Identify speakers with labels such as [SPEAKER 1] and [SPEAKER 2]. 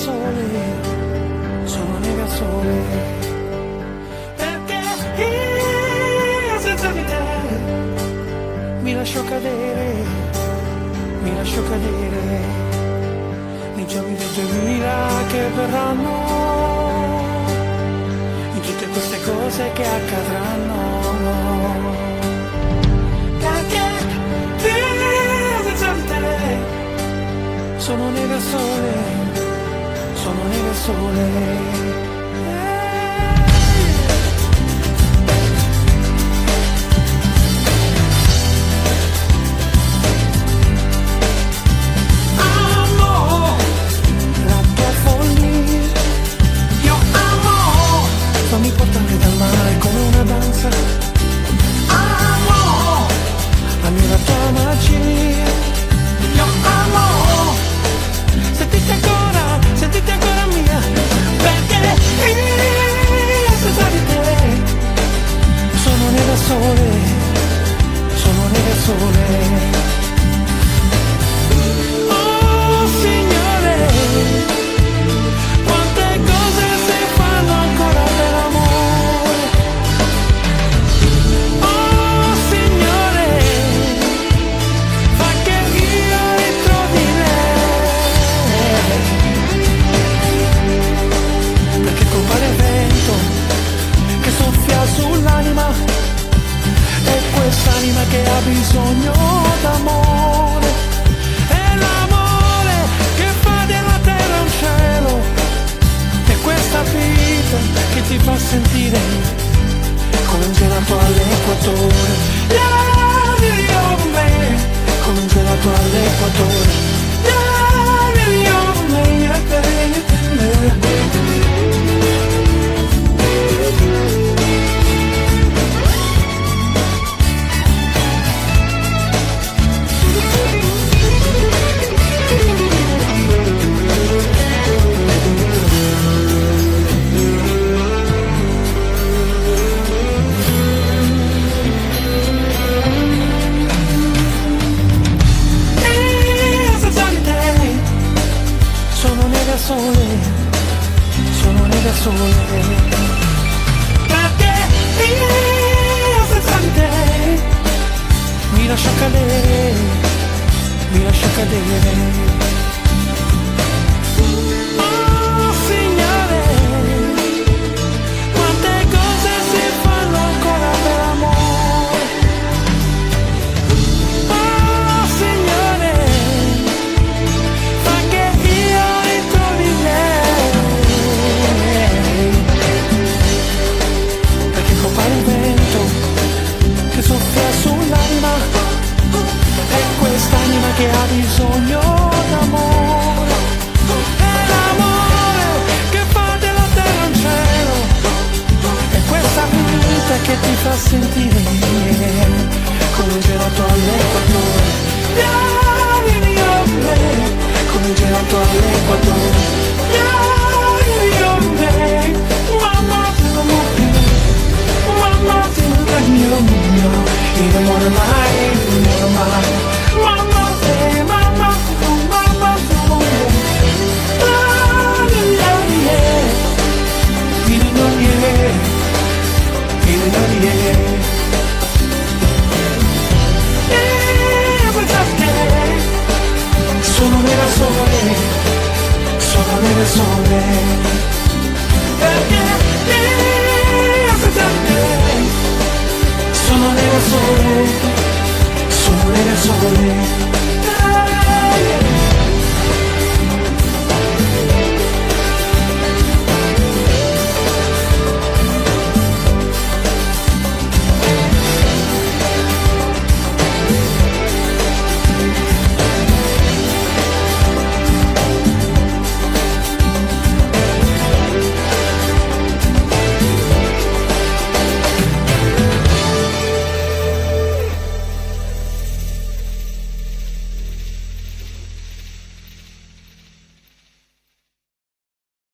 [SPEAKER 1] sole, sono nera sole, perché io senza di te mi lascio cadere, nei giorni del 2000 che verranno, in tutte queste cose che accadranno. Sono nera sole, sono nera sole. Amo la tua follia, io amo, fammi portare dal mare come una danza. Amo, ami la tua magia, io amo. Sentite ancora mia, perché io senza di te sono nera sole, sono nera sole. Oh Signore, quante cose si fanno ancora per amore. Oh Signore, fa che io ritrovi compare vento che soffia sull'anima, è quest'anima che ha bisogno d'amore, è l'amore che fa della terra un cielo, è questa vita che ti fa sentire come un gelato all'equatore. Come un gelato all'equatore. Sole, sono nera sole, perché io senza di te mi lascio cadere, mi lascio cadere. Oh Signore, quante cose si fanno ancora per amore. Oh Signore, fa che io ritrovi lei, perché compare il vento che soffia sull'anima, è quest'anima che ha bisogno d'amore, è l'amore che fa della terra un cielo, è questa vita che ti fa sentire come un gelato all'equatore. Come un gelato all'equatore. Il amore mai, sono nera sole, sono nera sole, perché io senza te sono nera sole, sono nera sole.